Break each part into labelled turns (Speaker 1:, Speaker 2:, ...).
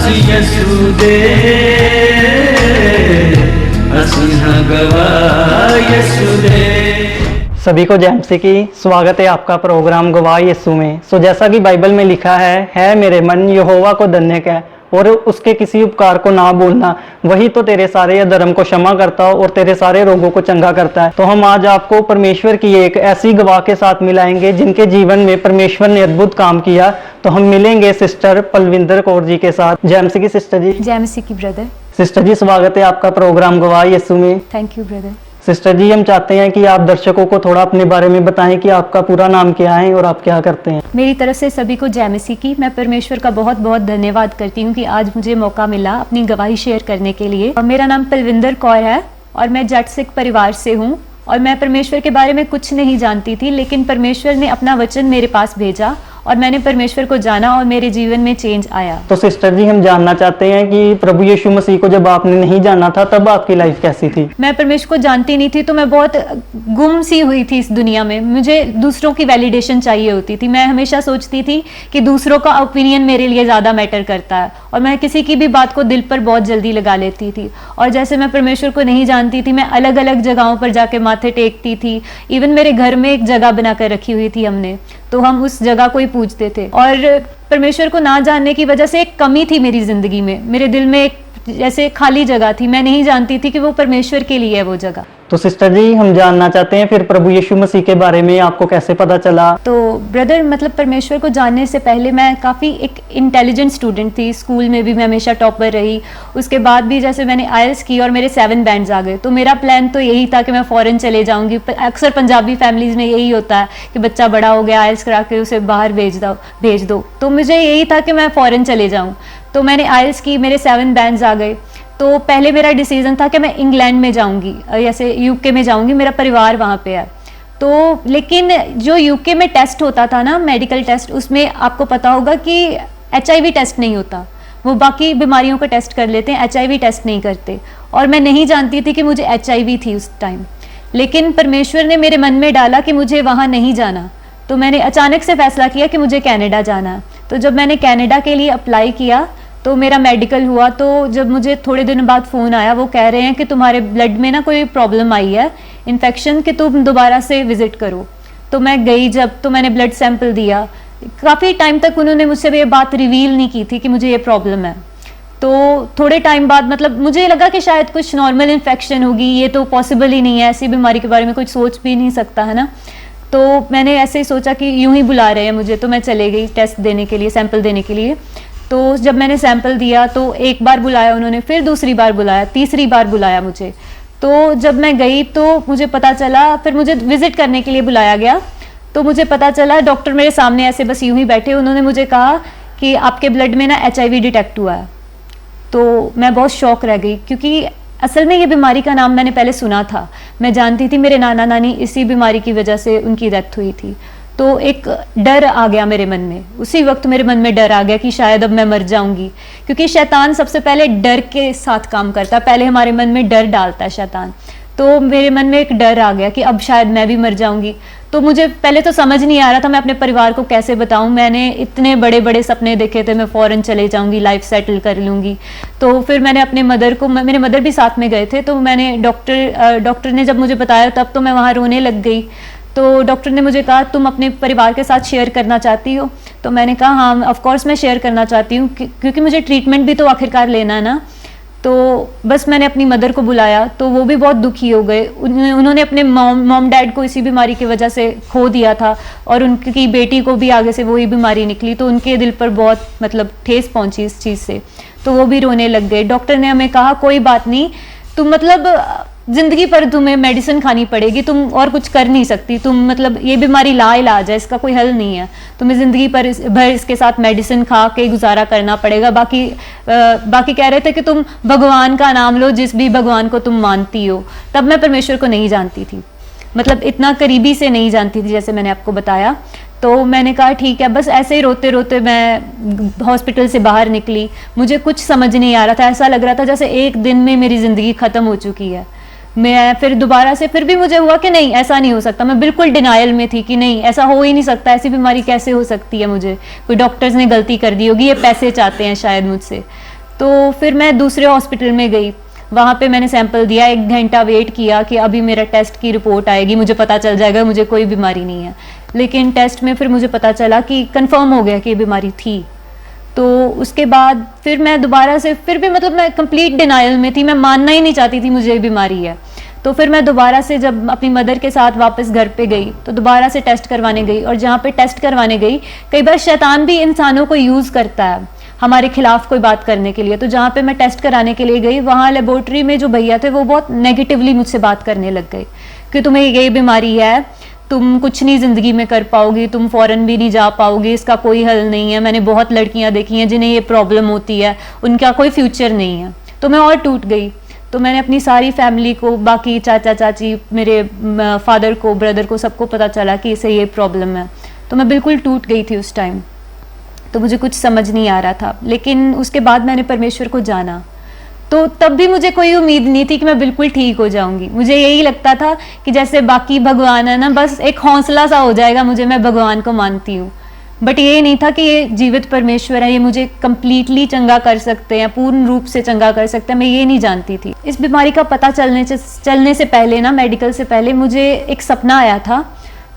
Speaker 1: यसुदे यसुदे।
Speaker 2: सभी को जय मसीह की स्वागत है आपका प्रोग्राम गवाह यीशु में। जैसा कि बाइबल में लिखा है मेरे मन यहोवा को धन्य कह और उसके किसी उपकार को ना भूलना, वही तो तेरे सारे अधर्म को क्षमा करता और तेरे सारे रोगों को चंगा करता है। तो हम आज आपको परमेश्वर की एक ऐसी गवाह के साथ मिलाएंगे जिनके जीवन में परमेश्वर ने अद्भुत काम किया। तो हम मिलेंगे सिस्टर पलविंदर कौर जी के साथ। जय मसीह की सिस्टर जी।
Speaker 3: जय मसीह की ब्रदर।
Speaker 2: सिस्टर जी स्वागत है आपका प्रोग्राम गवाह यीशु में।
Speaker 3: Thank you brother.
Speaker 2: सिस्टर जी हम चाहते हैं कि आप दर्शकों को थोड़ा अपने बारे में बताएं कि आपका पूरा नाम क्या है और आप क्या करते हैं।
Speaker 3: मेरी तरफ से सभी को जय मसीह की। मैं परमेश्वर का बहुत बहुत धन्यवाद करती हूँ कि आज मुझे मौका मिला अपनी गवाही शेयर करने के लिए। मेरा नाम पलविंदर कौर है और मैं जट सिख परिवार से हूँ और मैं परमेश्वर के बारे में कुछ नहीं जानती थी, लेकिन परमेश्वर ने अपना वचन मेरे पास भेजा और मैंने परमेश्वर को जाना और मेरे जीवन में चेंज आया।
Speaker 2: तो सिस्टर जी हम जानना चाहते हैं कि प्रभु यीशु मसीह को जब आपने नहीं जाना था तब आपकी लाइफ कैसी थी।
Speaker 3: मैं परमेश्वर को जानती नहीं थी तो मैं बहुत गुम सी हुई थी इस दुनिया में। मुझे दूसरों की वैलिडेशन चाहिए होती थी। मैं हमेशा सोचती थी कि दूसरों का ओपिनियन मेरे लिए ज़्यादा मैटर करता है और मैं किसी की भी बात को दिल पर बहुत जल्दी लगा लेती थी। और जैसे मैं परमेश्वर को नहीं जानती थी, मैं अलग अलग जगहों पर जाके माथे टेकती थी। इवन मेरे घर में एक जगह बनाकर रखी हुई थी हमने, तो हम उस जगह को ही पूजते थे। और परमेश्वर को ना जानने की वजह से एक कमी थी मेरी जिंदगी में। मेरे दिल में एक जैसे खाली जगह थी। मैं नहीं जानती थी कि वो परमेश्वर के लिए है वो जगह।
Speaker 2: तो सिस्टर जी हम जानना चाहते हैं फिर प्रभु यीशु मसीह के बारे में आपको कैसे पता चला।
Speaker 3: तो ब्रदर मतलब परमेश्वर को जानने से पहले मैं काफ़ी एक इंटेलिजेंट स्टूडेंट थी। स्कूल में भी मैं हमेशा टॉपर रही। उसके बाद भी जैसे मैंने आईएलटीएस की और मेरे 7 बैंड्स आ गए, तो मेरा प्लान तो यही था कि मैं फ़ॉरेन चले जाऊँगी। अक्सर पंजाबी फैमिलीज़ में यही होता है कि बच्चा बड़ा हो गया, आईएलटीएस करा के उसे बाहर भेज दो। तो मुझे यही था कि मैं फ़ॉरेन चले जाऊँ। तो मैंने आईएलटीएस की, मेरे 7 बैंड्स आ गए। तो पहले मेरा डिसीजन था कि मैं इंग्लैंड में जाऊंगी, जैसे यूके में जाऊंगी, मेरा परिवार वहाँ पे है। तो लेकिन जो यूके में टेस्ट होता था ना, मेडिकल टेस्ट, उसमें आपको पता होगा कि एचआईवी टेस्ट नहीं होता। वो बाकी बीमारियों का टेस्ट कर लेते हैं, एचआईवी टेस्ट नहीं करते। और मैं नहीं जानती थी कि मुझे एचआईवी थी उस टाइम। लेकिन परमेश्वर ने मेरे मन में डाला कि मुझे वहाँ नहीं जाना। तो मैंने अचानक से फैसला किया कि मुझे कनाडा जाना है। तो जब मैंने कनाडा के लिए अप्लाई किया तो मेरा मेडिकल हुआ। तो जब मुझे थोड़े दिन बाद फ़ोन आया, वो कह रहे हैं कि तुम्हारे ब्लड में ना कोई प्रॉब्लम आई है, इन्फेक्शन, कि तुम दोबारा से विज़िट करो। तो मैं गई जब, तो मैंने ब्लड सैंपल दिया। काफ़ी टाइम तक उन्होंने मुझसे ये बात रिवील नहीं की थी कि मुझे ये प्रॉब्लम है। तो थोड़े टाइम बाद मतलब मुझे लगा कि शायद कुछ नॉर्मल इन्फेक्शन होगी, ये तो पॉसिबल ही नहीं है, ऐसी बीमारी के बारे में कोई सोच भी नहीं सकता है ना। तो मैंने ऐसे ही सोचा कि यूं ही बुला रहे हैं मुझे, तो मैं चले गई टेस्ट देने के लिए, सैंपल देने के लिए। तो जब मैंने सैंपल दिया तो एक बार बुलाया उन्होंने, फिर दूसरी बार बुलाया, तीसरी बार बुलाया मुझे। तो जब मैं गई तो मुझे पता चला, फिर मुझे विज़िट करने के लिए बुलाया गया। तो मुझे पता चला, डॉक्टर मेरे सामने ऐसे बस यूं ही बैठे, उन्होंने मुझे कहा कि आपके ब्लड में ना एचआईवी डिटेक्ट हुआ है। तो मैं बहुत शॉक रह गई, क्योंकि असल में ये बीमारी का नाम मैंने पहले सुना था। मैं जानती थी मेरे नाना नानी इसी बीमारी की वजह से उनकी डेथ हुई थी। तो एक डर आ गया मेरे मन में, उसी वक्त मेरे मन में डर आ गया कि शायद अब मैं मर जाऊंगी, क्योंकि शैतान सबसे पहले डर के साथ काम करता है। पहले हमारे मन में डर डालता है शैतान। तो मेरे मन में एक डर आ गया कि अब शायद मैं भी मर जाऊंगी। तो मुझे पहले तो समझ नहीं आ रहा था मैं अपने परिवार को कैसे बताऊं। मैंने इतने बड़े बड़े सपने देखे थे, मैं फ़ॉरेन चले जाऊंगी, लाइफ सेटल कर लूंगी। तो फिर मैंने अपने मदर को, मेरे मदर भी साथ में गए थे, तो मैंने डॉक्टर ने जब मुझे बताया तब तो मैं वहाँ रोने लग गई। तो डॉक्टर ने मुझे कहा तुम अपने परिवार के साथ शेयर करना चाहती हो? तो मैंने कहा हाँ ऑफ कोर्स मैं शेयर करना चाहती हूँ, क्योंकि मुझे ट्रीटमेंट भी तो आखिरकार लेना है ना। तो बस मैंने अपनी मदर को बुलाया, तो वो भी बहुत दुखी हो गए। उन्होंने अपने मॉम डैड को इसी बीमारी की वजह से खो दिया था और उनकी बेटी को भी आगे से वही बीमारी निकली, तो उनके दिल पर बहुत मतलब ठेस पहुंची इस चीज़ से। तो वो भी रोने लग गए। डॉक्टर ने हमें कहा कोई बात नहीं, तुम मतलब जिंदगी पर तुम्हें मेडिसिन खानी पड़ेगी, तुम और कुछ कर नहीं सकती, तुम मतलब ये बीमारी लाइलाज है, इसका कोई हल नहीं है, तुम्हें जिंदगी पर भर इसके साथ मेडिसिन खा के गुजारा करना पड़ेगा। बाकी कह रहे थे कि तुम भगवान का नाम लो, जिस भी भगवान को तुम मानती हो। तब मैं परमेश्वर को नहीं जानती थी, मतलब इतना करीबी से नहीं जानती थी जैसे मैंने आपको बताया। तो मैंने कहा ठीक है। बस ऐसे ही रोते रोते मैं हॉस्पिटल से बाहर निकली। मुझे कुछ समझ नहीं आ रहा था, ऐसा लग रहा था जैसे एक दिन में मेरी ज़िंदगी ख़त्म हो चुकी है। मैं फिर दोबारा से फिर भी मुझे हुआ कि नहीं ऐसा नहीं हो सकता। मैं बिल्कुल डिनायल में थी कि नहीं ऐसा हो ही नहीं सकता, ऐसी बीमारी कैसे हो सकती है मुझे, कोई डॉक्टर्स ने गलती कर दी होगी, ये पैसे चाहते हैं शायद मुझसे। तो फिर मैं दूसरे हॉस्पिटल में गई, वहाँ पे मैंने सैंपल दिया, 1 घंटा वेट किया कि अभी मेरा टेस्ट की रिपोर्ट आएगी, मुझे पता चल जाएगा मुझे कोई बीमारी नहीं है। लेकिन टेस्ट में फिर मुझे पता चला कि कंफर्म हो गया कि ये बीमारी थी। तो उसके बाद फिर मैं दोबारा से, फिर भी मतलब मैं कंप्लीट डिनायल में थी, मैं मानना ही नहीं चाहती थी मुझे ये बीमारी है। तो फिर मैं दोबारा से जब अपनी मदर के साथ वापस घर पे गई तो दोबारा से टेस्ट करवाने गई, और जहाँ पे टेस्ट करवाने गई, कई बार शैतान भी इंसानों को यूज़ करता है हमारे खिलाफ कोई बात करने के लिए। तो जहाँ पे मैं टेस्ट कराने के लिए गई, वहाँ लेबोरेटरी में जो भैया थे वो बहुत नेगेटिवली मुझसे बात करने लग गए कि तुम्हें ये बीमारी है, तुम कुछ नहीं ज़िंदगी में कर पाओगी, तुम फॉरेन भी नहीं जा पाओगी, इसका कोई हल नहीं है। मैंने बहुत लड़कियां देखी हैं जिन्हें ये प्रॉब्लम होती है, उनका कोई फ्यूचर नहीं है। तो मैं और टूट गई। तो मैंने अपनी सारी फैमिली को, बाकी चाचा चाची, मेरे फादर को, ब्रदर को, सबको पता चला कि इसे ये प्रॉब्लम है। तो मैं बिल्कुल टूट गई थी उस टाइम। तो मुझे कुछ समझ नहीं आ रहा था। लेकिन उसके बाद मैंने परमेश्वर को जाना, तो तब भी मुझे कोई उम्मीद नहीं थी कि मैं बिल्कुल ठीक हो जाऊंगी। मुझे यही लगता था कि जैसे बाकी भगवान है ना, बस एक हौसला सा हो जाएगा मुझे, मैं भगवान को मानती हूँ। बट ये नहीं था कि ये जीवित परमेश्वर है, ये मुझे कंप्लीटली चंगा कर सकते हैं, पूर्ण रूप से चंगा कर सकते हैं, मैं ये नहीं जानती थी। इस बीमारी का पता चलने से पहले ना, मेडिकल से पहले, मुझे एक सपना आया था।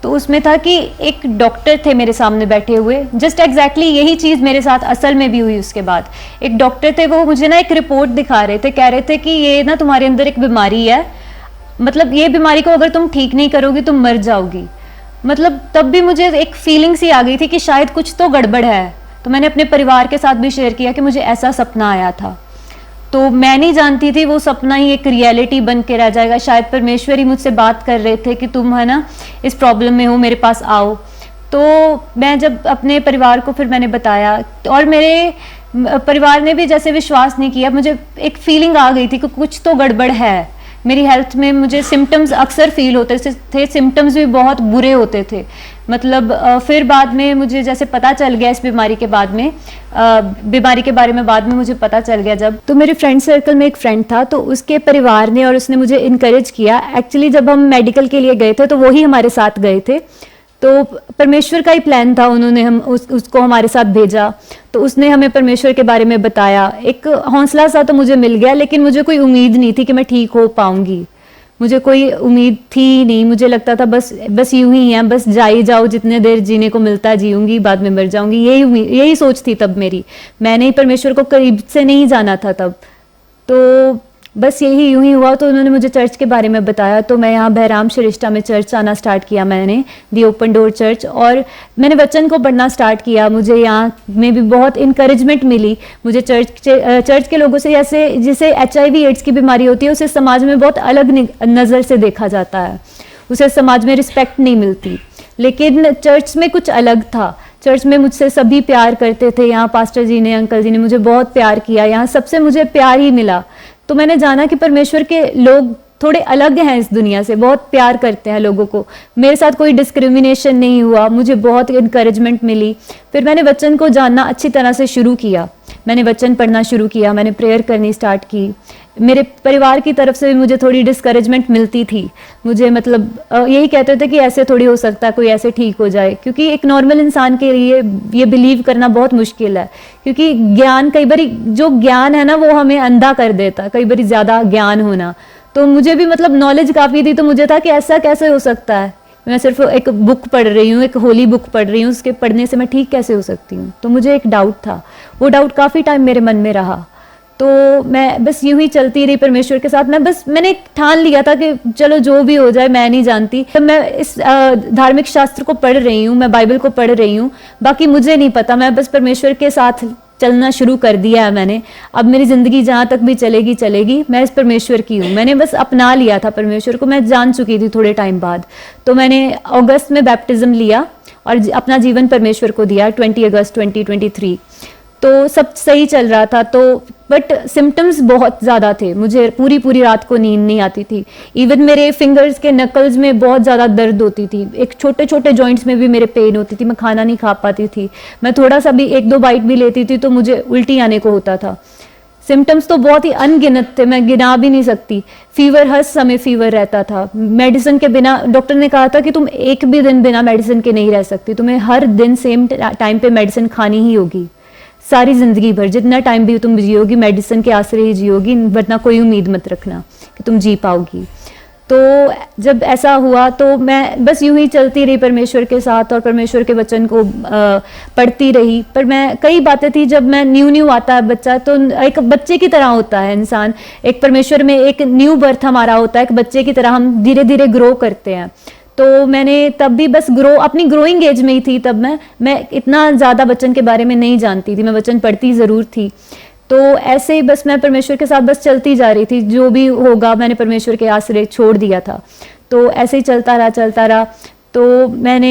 Speaker 3: तो उसमें था कि एक डॉक्टर थे मेरे सामने बैठे हुए, जस्ट एग्जैक्टली यही चीज़ मेरे साथ असल में भी हुई। उसके बाद एक डॉक्टर थे, वो मुझे ना एक रिपोर्ट दिखा रहे थे, कह रहे थे कि ये ना तुम्हारे अंदर एक बीमारी है, मतलब ये बीमारी को अगर तुम ठीक नहीं करोगी तुम मर जाओगी। मतलब तब भी मुझे एक फीलिंग सी आ गई थी कि शायद कुछ तो गड़बड़ है। तो मैंने अपने परिवार के साथ भी शेयर किया कि मुझे ऐसा सपना आया था। तो मैं नहीं जानती थी वो सपना ही एक रियलिटी बन के रह जाएगा। शायद परमेश्वर ही मुझसे बात कर रहे थे कि तुम है ना इस प्रॉब्लम में हो, मेरे पास आओ। तो मैं जब अपने परिवार को फिर मैंने बताया, और मेरे परिवार ने भी जैसे विश्वास नहीं किया, मुझे एक फीलिंग आ गई थी कि कुछ तो गड़बड़ है मेरी हेल्थ में। मुझे सिम्टम्स अक्सर फील होते थे, सिम्टम्स भी बहुत बुरे होते थे। मतलब फिर बाद में मुझे जैसे पता चल गया इस बीमारी के बाद में, बीमारी के बारे में बाद में मुझे पता चल गया जब, तो मेरे फ्रेंड सर्कल में एक फ्रेंड था, तो उसके परिवार ने और उसने मुझे इनकरेज किया। एक्चुअली जब हम मेडिकल के लिए गए थे तो वही हमारे साथ गए थे, तो परमेश्वर का ही प्लान था, उन्होंने उसको हमारे साथ भेजा। तो उसने हमें परमेश्वर के बारे में बताया। एक हौसला सा तो मुझे मिल गया, लेकिन मुझे कोई उम्मीद नहीं थी कि मैं ठीक हो पाऊंगी। मुझे कोई उम्मीद थी नहीं, मुझे लगता था बस यूं ही है, बस जा ही जाओ, जितने देर जीने को मिलता है जीऊंगी, बाद में मर जाऊंगी, यही सोच थी तब मेरी। मैंने ही परमेश्वर को करीब से नहीं जाना था तब। तो बस यही यूं ही हुआ। तो उन्होंने मुझे चर्च के बारे में बताया, तो मैं यहाँ बहराम शरिश्ता में चर्च आना स्टार्ट किया मैंने, दी ओपन डोर चर्च, और मैंने वचन को पढ़ना स्टार्ट किया। मुझे यहाँ में भी बहुत इंकरेजमेंट मिली। मुझे चर्च के लोगों से, जैसे जिसे HIV एड्स की बीमारी होती है, उसे समाज में बहुत अलग नज़र से देखा जाता है, उसे समाज में रिस्पेक्ट नहीं मिलती। लेकिन चर्च में कुछ अलग था। चर्च में मुझसे सभी प्यार करते थे। यहाँ पास्टर जी ने, अंकल जी ने मुझे बहुत प्यार किया, यहाँ सबसे मुझे प्यार ही मिला। तो मैंने जाना कि परमेश्वर के लोग थोड़े अलग हैं इस दुनिया से, बहुत प्यार करते हैं लोगों को। मेरे साथ कोई डिस्क्रिमिनेशन नहीं हुआ, मुझे बहुत इनकरेजमेंट मिली। फिर मैंने वचन को जानना अच्छी तरह से शुरू किया, मैंने वचन पढ़ना शुरू किया, मैंने प्रेयर करनी स्टार्ट की। मेरे परिवार की तरफ से भी मुझे थोड़ी डिस्करेजमेंट मिलती थी। मुझे मतलब यही कहते थे कि ऐसे थोड़ी हो सकता है कोई ऐसे ठीक हो जाए, क्योंकि एक नॉर्मल इंसान के लिए ये बिलीव करना बहुत मुश्किल है। क्योंकि ज्ञान, कई बार जो ज्ञान है ना वो हमें अंधा कर देता है, कई बार ज़्यादा ज्ञान होना। तो मुझे भी मतलब नॉलेज काफ़ी थी, तो मुझे था कि ऐसा कैसे हो सकता है, मैं सिर्फ एक बुक पढ़ रही हूँ, एक होली बुक पढ़ रही हूँ, उसके पढ़ने से मैं ठीक कैसे हो सकती हूँ। तो मुझे एक डाउट था, वो डाउट काफ़ी टाइम मेरे मन में रहा। तो मैं बस यूं ही चलती रही परमेश्वर के साथ। मैंने ठान लिया था कि चलो जो भी हो जाए, मैं नहीं जानती। तो मैं इस धार्मिक शास्त्र को पढ़ रही हूँ, मैं बाइबल को पढ़ रही हूँ, बाकी मुझे नहीं पता, मैं बस परमेश्वर के साथ चलना शुरू कर दिया है मैंने। अब मेरी ज़िंदगी जहाँ तक भी चलेगी चलेगी, मैं इस परमेश्वर की हूँ। मैंने बस अपना लिया था परमेश्वर को, मैं जान चुकी थी थोड़े टाइम बाद। तो मैंने अगस्त में बैप्टिज्म लिया और अपना जीवन परमेश्वर को दिया, 20 अगस्त 2023। तो सब सही चल रहा था। तो बट सिम्टम्स बहुत ज़्यादा थे, मुझे पूरी रात को नींद नहीं आती थी। इवन मेरे फिंगर्स के नकल्स में बहुत ज़्यादा दर्द होती थी, एक छोटे जॉइंट्स में भी मेरे पेन होती थी, मैं खाना नहीं खा पाती थी। मैं थोड़ा सा भी 1-2 बाइट भी लेती थी तो मुझे उल्टी आने को होता था। सिम्टम्स तो बहुत ही अनगिनत थे, मैं गिना भी नहीं सकती। फीवर, हर समय फीवर रहता था। मेडिसिन के बिना, डॉक्टर ने कहा था कि तुम एक भी दिन बिना मेडिसिन के नहीं रह सकती, तुम्हें हर दिन सेम टाइम पे मेडिसिन खानी ही होगी। सारी ज़िंदगी भर जितना टाइम भी तुम जियोगी मेडिसिन के आसरे ही जियोगी, वरना कोई उम्मीद मत रखना कि तुम जी पाओगी। तो जब ऐसा हुआ तो मैं बस यूं ही चलती रही परमेश्वर के साथ और परमेश्वर के वचन को पढ़ती रही। पर मैं कई बातें थी, जब मैं न्यू आता है बच्चा तो एक बच्चे की तरह होता है इंसान, एक परमेश्वर में एक न्यू बर्थ हमारा होता है, एक बच्चे की तरह हम धीरे धीरे ग्रो करते हैं। तो मैंने तब भी बस अपनी ग्रोइंग एज में ही थी, तब मैं इतना ज़्यादा वचन के बारे में नहीं जानती थी, मैं वचन पढ़ती ज़रूर थी। तो ऐसे ही बस मैं परमेश्वर के साथ बस चलती जा रही थी, जो भी होगा मैंने परमेश्वर के आसरे छोड़ दिया था। तो ऐसे ही चलता रहा। तो मैंने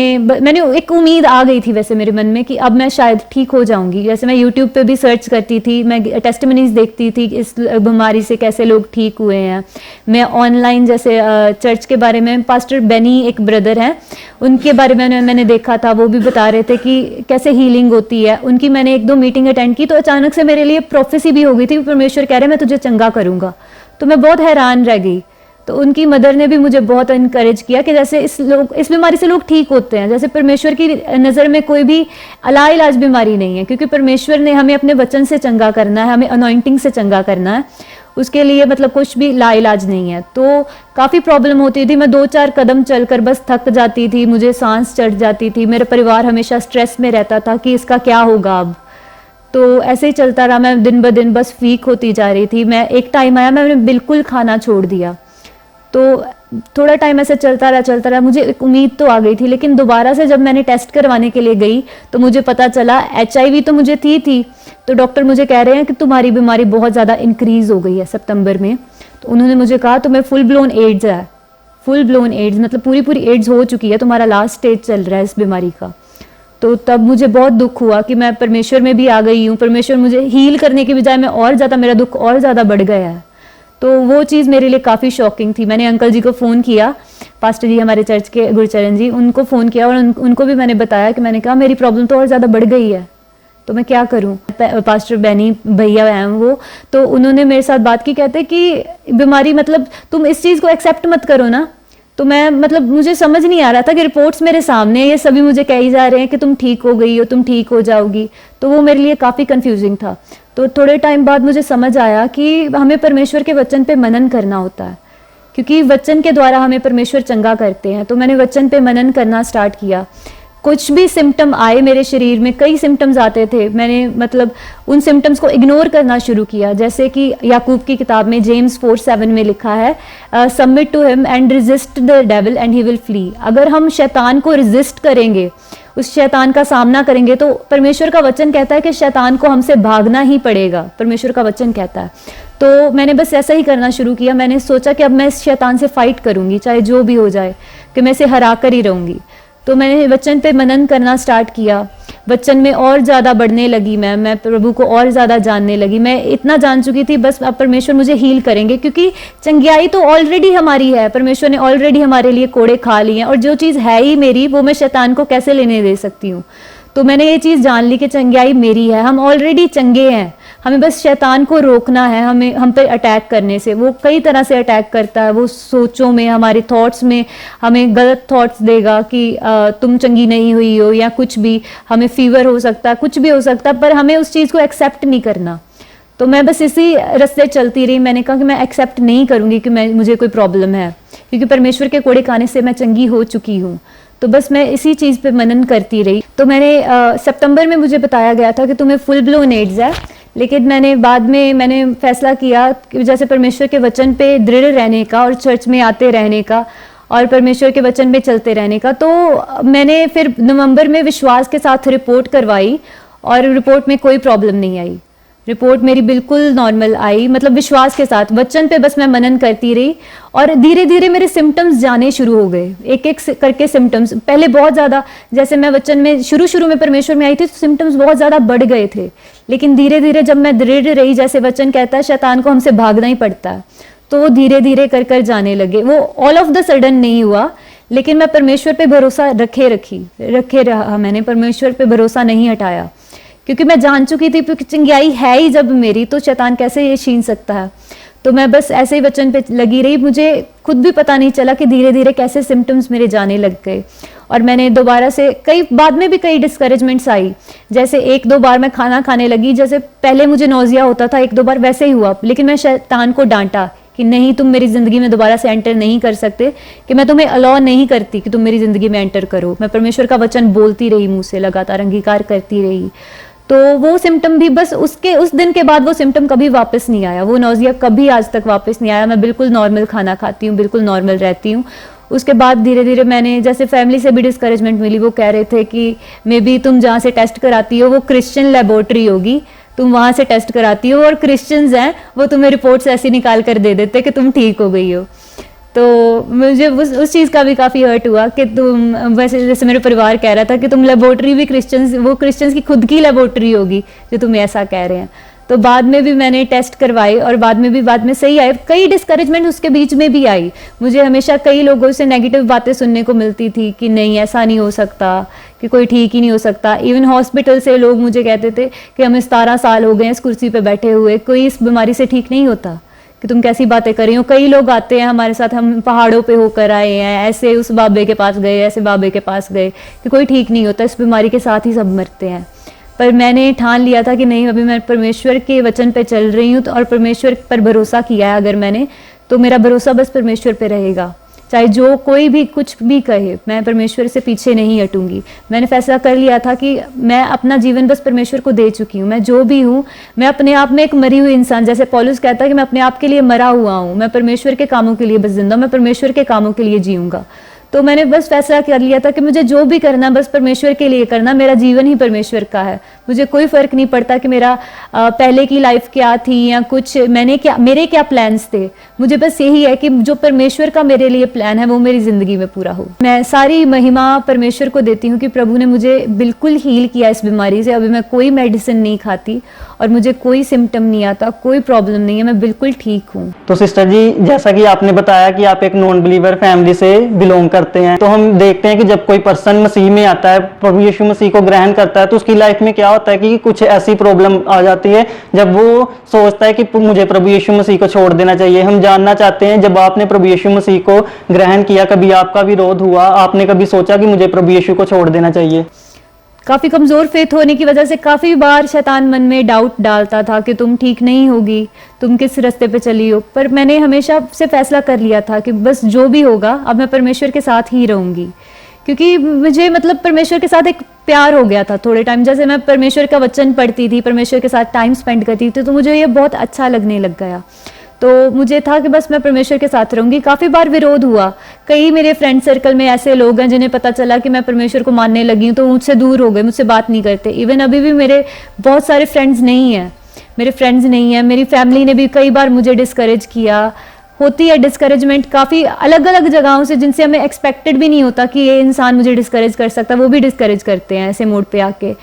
Speaker 3: एक उम्मीद आ गई थी वैसे मेरे मन में कि अब मैं शायद ठीक हो जाऊंगी। जैसे मैं यूट्यूब पे भी सर्च करती थी, मैं टेस्टिमनीज देखती थी इस बीमारी से कैसे लोग ठीक हुए हैं। मैं ऑनलाइन जैसे चर्च के बारे में, पास्टर बेनी एक ब्रदर हैं, उनके बारे में मैंने देखा था, वो भी बता रहे थे कि कैसे हीलिंग होती है। उनकी मैंने 1-2 मीटिंग अटेंड की तो अचानक से मेरे लिए प्रोफेसी भी हो गई थी, परमेश्वर कह रहे मैं तुझे चंगा करूँगा। तो मैं बहुत हैरान रह गई। तो उनकी मदर ने भी मुझे बहुत इनकरेज किया कि जैसे इस बीमारी से लोग ठीक होते हैं, जैसे परमेश्वर की नज़र में कोई भी लाइलाज बीमारी नहीं है, क्योंकि परमेश्वर ने हमें अपने वचन से चंगा करना है, हमें अनॉइंटिंग से चंगा करना है, उसके लिए मतलब कुछ भी लाइलाज नहीं है। तो काफ़ी प्रॉब्लम होती थी, मैं 2-4 कदम चलकर बस थक जाती थी, मुझे सांस चढ़ जाती थी, मेरा परिवार हमेशा स्ट्रेस में रहता था कि इसका क्या होगा अब। तो ऐसे ही चलता रहा, मैं दिन ब दिन बस वीक होती जा रही थी। मैं एक टाइम आया मैंने बिल्कुल खाना छोड़ दिया। तो थोड़ा टाइम ऐसे चलता रहा, मुझे एक उम्मीद तो आ गई थी। लेकिन दोबारा से जब मैंने टेस्ट करवाने के लिए गई तो मुझे पता चला HIV तो मुझे थी। तो डॉक्टर मुझे कह रहे हैं कि तुम्हारी बीमारी बहुत ज़्यादा इंक्रीज़ हो गई है सितंबर में। तो उन्होंने मुझे कहा तुम्हें फुल ब्लोन एड्स है, फुल ब्लोन एड्स मतलब पूरी एड्स हो चुकी है, तुम्हारा लास्ट स्टेज चल रहा है इस बीमारी का। तो तब मुझे बहुत दुख हुआ कि मैं परमेश्वर में भी आ गई हूँ, परमेश्वर मुझे हील करने की बजाय मैं और ज़्यादा, मेरा दुख और ज़्यादा बढ़ गया है। तो वो चीज़ मेरे लिए काफ़ी शॉकिंग थी। मैंने अंकल जी को फ़ोन किया, पास्टर जी हमारे चर्च के गुरचरण जी, उनको फ़ोन किया और उनको भी मैंने बताया कि मैंने कहा मेरी प्रॉब्लम तो और ज़्यादा बढ़ गई है, तो मैं क्या करूं। पास्टर बैनी भैया हैं वो, तो उन्होंने मेरे साथ बात की, कहते कि बीमारी मतलब तुम इस चीज़ को एक्सेप्ट मत करो ना। तो मैं मतलब मुझे समझ नहीं आ रहा था कि रिपोर्ट्स मेरे सामने, ये सभी मुझे कह ही जा रहे हैं कि तुम ठीक हो गई हो, तुम ठीक हो जाओगी। तो वो मेरे लिए काफ़ी कंफ्यूजिंग था। तो थोड़े टाइम बाद मुझे समझ आया कि हमें परमेश्वर के वचन पे मनन करना होता है, क्योंकि वचन के द्वारा हमें परमेश्वर चंगा करते हैं। तो मैंने वचन पे मनन करना स्टार्ट किया। कुछ भी सिम्टम आए मेरे शरीर में, कई सिम्टम्स आते थे, मैंने मतलब उन सिम्टम्स को इग्नोर करना शुरू किया। जैसे कि याकूब की किताब में जेम्स 4:7 में लिखा है, submit to him and resist the devil and he will flee. अगर हम शैतान को रेजिस्ट करेंगे, उस शैतान का सामना करेंगे, तो परमेश्वर का वचन कहता है कि शैतान को हमसे भागना ही पड़ेगा, परमेश्वर का वचन कहता है। तो मैंने बस ऐसा ही करना शुरू किया। मैंने सोचा कि अब मैं इस शैतान से फाइट करूंगी, चाहे जो भी हो जाए, कि मैं इसे हरा कर ही रहूंगी। तो मैंने वचन पे मनन करना स्टार्ट किया, वचन में और ज़्यादा बढ़ने लगी, मैं प्रभु को और ज़्यादा जानने लगी। मैं इतना जान चुकी थी बस अब परमेश्वर मुझे हील करेंगे, क्योंकि चंगियाई तो ऑलरेडी हमारी है, परमेश्वर ने ऑलरेडी हमारे लिए कोड़े खा लिए हैं, और जो चीज़ है ही मेरी वो मैं शैतान को कैसे लेने दे सकती हूँ। तो मैंने ये चीज़ जान ली कि चंगियाई मेरी है, हम ऑलरेडी चंगे हैं, हमें बस शैतान को रोकना है। हमें हम पे अटैक करने से, वो कई तरह से अटैक करता है। वो सोचों में, हमारे थॉट्स में हमें गलत थॉट्स देगा कि तुम चंगी नहीं हुई हो, या कुछ भी, हमें फीवर हो सकता है, कुछ भी हो सकता है, पर हमें उस चीज़ को एक्सेप्ट नहीं करना। तो मैं बस इसी रास्ते चलती रही। मैंने कहा कि मैं एक्सेप्ट नहीं करूँगी कि मुझे कोई प्रॉब्लम है, क्योंकि परमेश्वर के कोड़े खाने से मैं चंगी हो चुकी हूँ। तो बस मैं इसी चीज़ पे मनन करती रही। तो मैंने सितंबर में मुझे बताया गया था कि तुम्हें फुल ब्लोन एड्स है, लेकिन बाद में मैंने फैसला किया कि जैसे परमेश्वर के वचन पे दृढ़ रहने का और चर्च में आते रहने का और परमेश्वर के वचन पे चलते रहने का। तो मैंने फिर नवंबर में विश्वास के साथ रिपोर्ट करवाई और रिपोर्ट में कोई प्रॉब्लम नहीं आई। रिपोर्ट मेरी बिल्कुल नॉर्मल आई, मतलब विश्वास के साथ वचन पे बस मैं मनन करती रही, और धीरे धीरे मेरे सिम्टम्स जाने शुरू हो गए, एक एक करके सिम्टम्स। पहले बहुत ज़्यादा, जैसे मैं वचन में शुरू में परमेश्वर में आई थी तो सिम्टम्स बहुत ज़्यादा बढ़ गए थे, लेकिन धीरे धीरे जब मैं दृढ़ रही, जैसे वचन कहता है शैतान को हमसे भागना ही पड़ता है, तो वो धीरे धीरे कर जाने लगे। वो ऑल ऑफ द सडन नहीं हुआ, लेकिन मैं परमेश्वर पे भरोसा रखे रहा। मैंने परमेश्वर पे भरोसा नहीं हटाया, क्योंकि मैं जान चुकी थी कि चंगियाई है ही जब मेरी, तो शैतान कैसे ये छीन सकता है। तो मैं बस ऐसे ही वचन पे लगी रही। मुझे खुद भी पता नहीं चला कि धीरे धीरे कैसे सिम्टम्स मेरे जाने लग गए। और मैंने दोबारा से कई बाद में भी कई डिस्करेजमेंट्स आई। जैसे एक दो बार मैं खाना खाने लगी, जैसे पहले मुझे नौजिया होता था, एक दो बार वैसे ही हुआ, लेकिन मैं शैतान को डांटा कि नहीं, तुम मेरी ज़िंदगी में दोबारा से एंटर नहीं कर सकते, कि मैं तुम्हें अलाउ नहीं करती कि तुम मेरी ज़िंदगी में एंटर करो। मैं परमेश्वर का वचन बोलती रही, मुँह से लगातार अंगीकार करती रही। तो वो सिम्टम भी बस उस दिन के बाद वो सिम्टम कभी वापस नहीं आया, वो नौजिया कभी आज तक वापस नहीं आया। मैं बिल्कुल नॉर्मल खाना खाती हूँ, बिल्कुल नॉर्मल रहती हूँ। उसके बाद धीरे धीरे मैंने, जैसे फैमिली से भी डिस्करेजमेंट मिली, वो कह रहे थे कि मे बी तुम जहाँ से टेस्ट कराती हो वो क्रिश्चियन लेबोरेटरी होगी, तुम वहाँ से टेस्ट कराती हो और क्रिश्चियंस हैं वो तुम्हें रिपोर्ट्स ऐसी निकाल कर दे देते कि तुम ठीक हो गई हो। तो मुझे उस चीज़ का भी काफ़ी हर्ट हुआ कि तुम, वैसे जैसे मेरे परिवार कह रहा था कि तुम लेबोरेटरी भी क्रिश्चियंस की खुद की लेबोरेटरी होगी जो तुम्हें ऐसा कह रहे हैं। तो बाद में भी मैंने टेस्ट करवाए और बाद में सही आए। कई डिस्करेजमेंट उसके बीच में भी आई। मुझे हमेशा कई लोगों से नेगेटिव बातें सुनने को मिलती थी कि नहीं, ऐसा नहीं हो सकता, कि कोई ठीक ही नहीं हो सकता। इवन हॉस्पिटल से लोग मुझे कहते थे कि हमें 17 साल हो गए हैं इस कुर्सी पे बैठे हुए, कोई इस बीमारी से ठीक नहीं होता, कि तुम कैसी बातें कर रही हो। कई लोग आते हैं हमारे साथ, हम पहाड़ों पे होकर आए हैं, ऐसे उस बाबे के पास गए, ऐसे बाबे के पास गए, कि कोई ठीक नहीं होता, इस बीमारी के साथ ही सब मरते हैं। पर मैंने ठान लिया था कि नहीं, अभी मैं परमेश्वर के वचन पे चल रही हूँ, तो और परमेश्वर पर भरोसा किया है अगर मैंने, तो मेरा भरोसा बस परमेश्वर पे रहेगा। चाहे जो कोई भी कुछ भी कहे, मैं परमेश्वर से पीछे नहीं हटूंगी। मैंने फैसला कर लिया था कि मैं अपना जीवन बस परमेश्वर को दे चुकी हूँ। मैं जो भी हूँ, मैं अपने आप में एक मरी हुई इंसान, जैसे पौलुस कहता है कि मैं अपने आप के लिए मरा हुआ हूँ, मैं परमेश्वर के कामों के लिए बस जिंदा, मैं परमेश्वर के कामों के लिए जीऊँगा। तो मैंने बस फैसला कर लिया था कि मुझे जो भी करना बस परमेश्वर के लिए करना, मेरा जीवन ही परमेश्वर का है। मुझे कोई फ़र्क नहीं पड़ता कि मेरा पहले की लाइफ क्या थी या कुछ मेरे क्या प्लान्स थे। मुझे बस यही है कि जो परमेश्वर का मेरे लिए प्लान है वो मेरी ज़िंदगी में पूरा हो। मैं सारी महिमा परमेश्वर को देती हूँ कि प्रभु ने मुझे बिल्कुल हील किया इस बीमारी से। अभी मैं कोई मेडिसिन नहीं खाती और मुझे कोई सिम्टम नहीं आता, कोई प्रॉब्लम नहीं है, मैं बिल्कुल ठीक हूँ।
Speaker 2: तो सिस्टर जी, जैसा कि आपने बताया कि आप एक नॉन बिलीवर फैमिली से बिलोंग करते हैं, तो हम देखते हैं कि जब कोई पर्सन मसीह में आता है, प्रभु यीशु मसीह को ग्रहण करता है, तो उसकी लाइफ में क्या होता है कि कुछ ऐसी प्रॉब्लम आ जाती है जब वो सोचता है कि मुझे प्रभु यीशु मसीह को छोड़ देना चाहिए। हम जानना चाहते हैं, जब आपने प्रभु यीशु मसीह को ग्रहण किया, कभी आपका विरोध हुआ? आपने कभी सोचा कि मुझे प्रभु यीशु को छोड़ देना चाहिए?
Speaker 3: काफ़ी कमज़ोर फेथ होने की वजह से काफ़ी बार शैतान मन में डाउट डालता था कि तुम ठीक नहीं होगी, तुम किस रास्ते पे चली हो। पर मैंने हमेशा से फैसला कर लिया था कि बस जो भी होगा अब मैं परमेश्वर के साथ ही रहूँगी, क्योंकि मुझे मतलब परमेश्वर के साथ एक प्यार हो गया था थोड़े टाइम। जैसे मैं परमेश्वर का वचन पढ़ती थी, परमेश्वर के साथ टाइम स्पेंड करती थी, तो मुझे ये बहुत अच्छा लगने लग गया। तो मुझे था कि बस मैं परमेश्वर के साथ रहूंगी। काफ़ी बार विरोध हुआ। कई मेरे फ्रेंड सर्कल में ऐसे लोग हैं जिन्हें पता चला कि मैं परमेश्वर को मानने लगी हूँ, तो मुझसे दूर हो गए, मुझसे बात नहीं करते। इवन अभी भी मेरे बहुत सारे फ्रेंड्स नहीं हैं, मेरी फैमिली ने भी कई बार मुझे डिस्करेज किया। होती है डिस्करेजमेंट काफ़ी अलग अलग जगहों से, जिनसे हमें एक्सपेक्टेड भी नहीं होता कि ये इंसान मुझे डिस्करेज कर सकता, वो भी डिस्करेज करते हैं ऐसे मोड पे आके।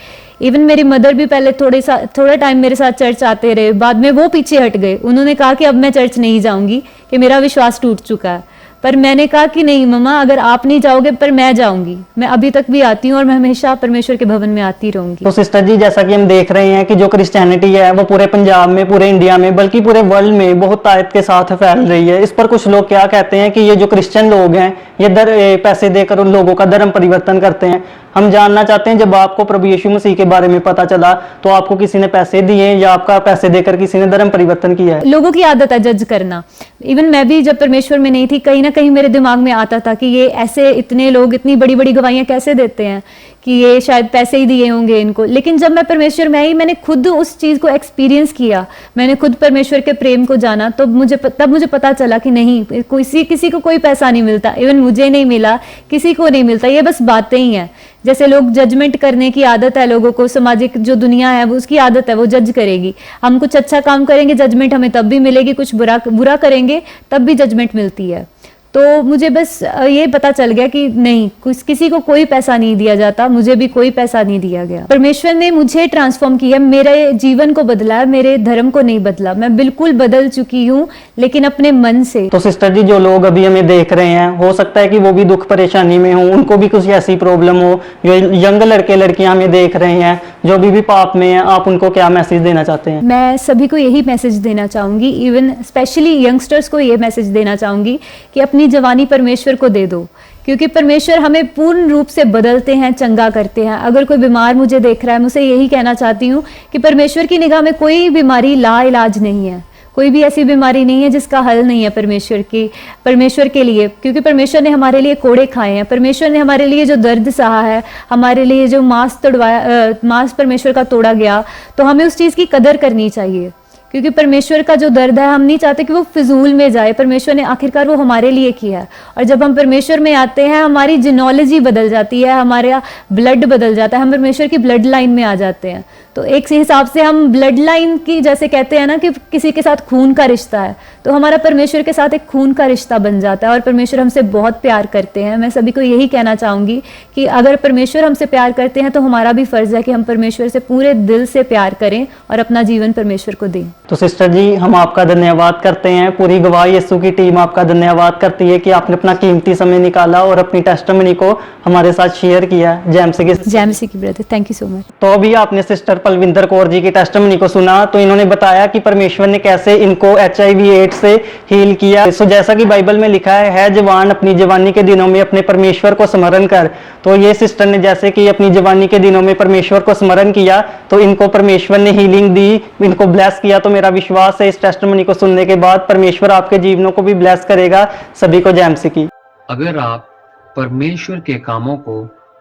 Speaker 3: इवन मेरी मदर भी पहले थोड़ा टाइम मेरे साथ चर्च आते रहे, बाद में वो पीछे हट गए। उन्होंने कहा कि अब मैं चर्च नहीं जाऊंगी, कि मेरा विश्वास टूट चुका है। पर मैंने कहा कि नहीं मम्मा, अगर आप नहीं जाओगे पर मैं जाऊंगी। मैं अभी तक भी आती हूँ और मैं हमेशा परमेश्वर के भवन में आती रहूंगी।
Speaker 2: तो सिस्टर जी, जैसा कि हम देख रहे हैं कि जो क्रिश्चियनिटी है वो पूरे पंजाब में, पूरे इंडिया में, बल्कि पूरे वर्ल्ड में बहुत ताकत के साथ फैल रही है। इस पर कुछ लोग क्या कहते हैं कि ये जो क्रिश्चियन लोग हैं ये पैसे देकर उन लोगों का धर्म परिवर्तन करते हैं। हम जानना चाहते हैं, जब आपको प्रभु यीशु मसीह के बारे में पता चला तो आपको किसी ने पैसे दिए या आपका पैसे देकर किसी ने धर्म परिवर्तन किया है?
Speaker 3: लोगों की आदत है जज करना। इवन मैं भी जब परमेश्वर में नहीं थी, कहीं ना कहीं मेरे दिमाग में आता था कि ये ऐसे इतने लोग इतनी बड़ी बड़ी गवाहियां कैसे देते हैं, कि ये शायद पैसे ही दिए होंगे इनको। लेकिन जब मैं परमेश्वर में आई, मैंने खुद उस चीज़ को एक्सपीरियंस किया, मैंने खुद परमेश्वर के प्रेम को जाना, तो तब मुझे पता चला कि नहीं, किसी को कोई पैसा नहीं मिलता। इवन मुझे नहीं मिला, किसी को नहीं मिलता, ये बस बातें ही हैं। जैसे लोग जजमेंट करने की आदत है लोगों को, सामाजिक जो दुनिया है वो उसकी आदत है, वो जज करेगी। हम कुछ अच्छा काम करेंगे, जजमेंट हमें तब भी मिलेगी, कुछ बुरा करेंगे तब भी जजमेंट मिलती है। तो मुझे बस ये पता चल गया कि नहीं, किसी को कोई पैसा नहीं दिया जाता, मुझे भी कोई पैसा नहीं दिया गया। परमेश्वर ने मुझे ट्रांसफॉर्म किया, मेरे जीवन को बदला, मेरे धर्म को नहीं बदला। मैं बिल्कुल बदल चुकी हूँ, लेकिन अपने मन से।
Speaker 2: तो सिस्टर जी, जो लोग अभी हमें देख रहे हैं, हो सकता है कि वो भी दुख परेशानी में हो, उनको भी कुछ ऐसी प्रॉब्लम हो। जो यंग लड़के लड़कियां हमें देख रहे हैं जो अभी भी पाप में हैं, आप उनको क्या मैसेज देना चाहते हैं?
Speaker 3: मैं सभी को यही मैसेज देना चाहूंगी, इवन स्पेशली यंगस्टर्स को ये मैसेज देना चाहूंगी कि अपनी जवानी परमेश्वर को दे दो, क्योंकि परमेश्वर हमें पूर्ण रूप से बदलते हैं, चंगा करते हैं। अगर कोई बीमार मुझे देख रहा है, मुझे यही कहना चाहती हूँ कि परमेश्वर की निगाह में कोई बीमारी लाइलाज नहीं है, कोई भी ऐसी बीमारी नहीं है जिसका हल नहीं है परमेश्वर के लिए, क्योंकि परमेश्वर ने हमारे लिए कोड़े खाए हैं, परमेश्वर ने हमारे लिए जो दर्द सहा है, हमारे लिए जो मांस परमेश्वर का तोड़ा गया, तो हमें उस चीज़ की कदर करनी चाहिए। क्योंकि परमेश्वर का जो दर्द है, हम नहीं चाहते कि वो फिजूल में जाए। परमेश्वर ने आखिरकार वो हमारे लिए किया है, और जब हम परमेश्वर में आते हैं, हमारी जिनोलॉजी बदल जाती है, हमारा ब्लड बदल जाता है, हम परमेश्वर की ब्लड लाइन में आ जाते हैं। तो एक हिसाब से हम ब्लड लाइन की, जैसे कहते हैं ना कि किसी के साथ खून का रिश्ता है, तो हमारा परमेश्वर के साथ एक खून का रिश्ता बन जाता है, और परमेश्वर हमसे बहुत प्यार करते हैं। मैं सभी को यही कहना चाहूँगी कि अगर परमेश्वर हमसे प्यार करते हैं तो हमारा भी फ़र्ज़ है कि हम परमेश्वर से पूरे दिल से प्यार करें और अपना जीवन परमेश्वर को दें।
Speaker 2: तो सिस्टर जी, हम आपका धन्यवाद करते हैं, पूरी गवाही यीशु की टीम आपका धन्यवाद करती है कि आपने अपना कीमती समय निकाला और अपनी टेस्टिमनी को हमारे साथ शेयर किया। जय मसीह की
Speaker 3: brother, thank you so much.
Speaker 2: तो अभी आपने सिस्टर पलविंदर कौर जी की टेस्टिमनी को सुना, तो इन्होंने बताया कि परमेश्वर ने कैसे इनको HIV/AIDS से हील किया। सो जैसा कि बाइबल में लिखा है जवान अपनी जवानी के दिनों में अपने परमेश्वर को स्मरण कर, तो ये सिस्टर ने जैसे कि अपनी जवानी के दिनों में परमेश्वर को स्मरण किया, तो इनको परमेश्वर ने हीलिंग दी, इनको ब्लेस किया। तो मेरा विश्वास है इस टेस्टिमनी को सुनने के बाद परमेश्वर आपके जीवनों को भी ब्लेस करेगा। सभी को जय मसीह की।
Speaker 1: अगर आप परमेश्वर के कामों को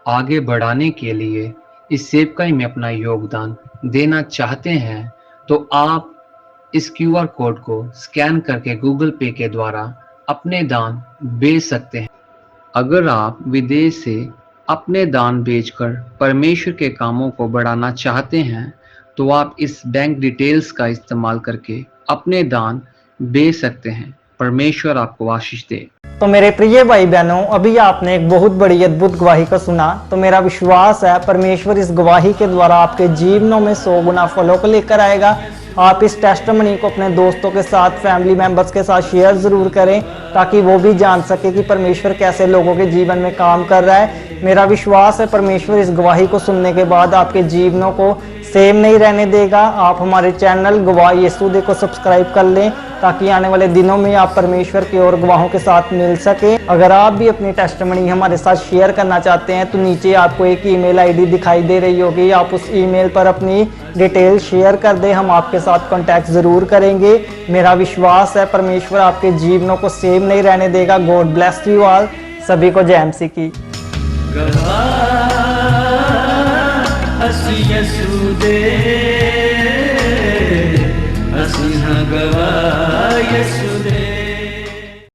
Speaker 1: आगे बढ़ाने के लिए इस सेवकाई में अपना योगदान देना चाहते हैं, तो आप इस QR कोड को स्कैन करके गूगल पे के द्वारा अपने दान भेज सकते हैं। अगर आप विदेश से अपने दान भेजकर परमेश्वर के कामों को बढ़ाना चाहते हैं, तो आप इस बैंक डिटेल्स का इस्तेमाल करके अपने दान भेज सकते हैं। परमेश्वर आपको आशीष दे।
Speaker 2: तो मेरे प्रिय भाई बहनों, अभी आपने एक बहुत बड़ी अद्भुत गवाही को सुना। तो मेरा विश्वास है परमेश्वर इस गवाही के द्वारा आपके जीवनों में 100 गुना फलों को लेकर आएगा। आप इस टेस्टिमनी को अपने दोस्तों के साथ, फैमिली मेंबर्स के साथ शेयर ज़रूर करें, ताकि वो भी जान सके कि परमेश्वर कैसे लोगों के जीवन में काम कर रहा है। मेरा विश्वास है परमेश्वर इस गवाही को सुनने के बाद आपके जीवनों को सेम नहीं रहने देगा। आप हमारे चैनल गवाही यीशु को सब्सक्राइब कर लें, ताकि आने वाले दिनों में आप परमेश्वर की और गवाहों के साथ मिल सके। अगर आप भी अपनी टेस्टिमनी हमारे साथ शेयर करना चाहते हैं, तो नीचे आपको एक ईमेल ID दिखाई दे रही होगी, आप उस ईमेल पर अपनी डिटेल शेयर कर दें, हम आपके साथ कांटेक्ट ज़रूर करेंगे। मेरा विश्वास है परमेश्वर आपके जीवनों को सेम नहीं रहने देगा। God bless you all. सभी को जय मसीह की।
Speaker 4: यीशु दे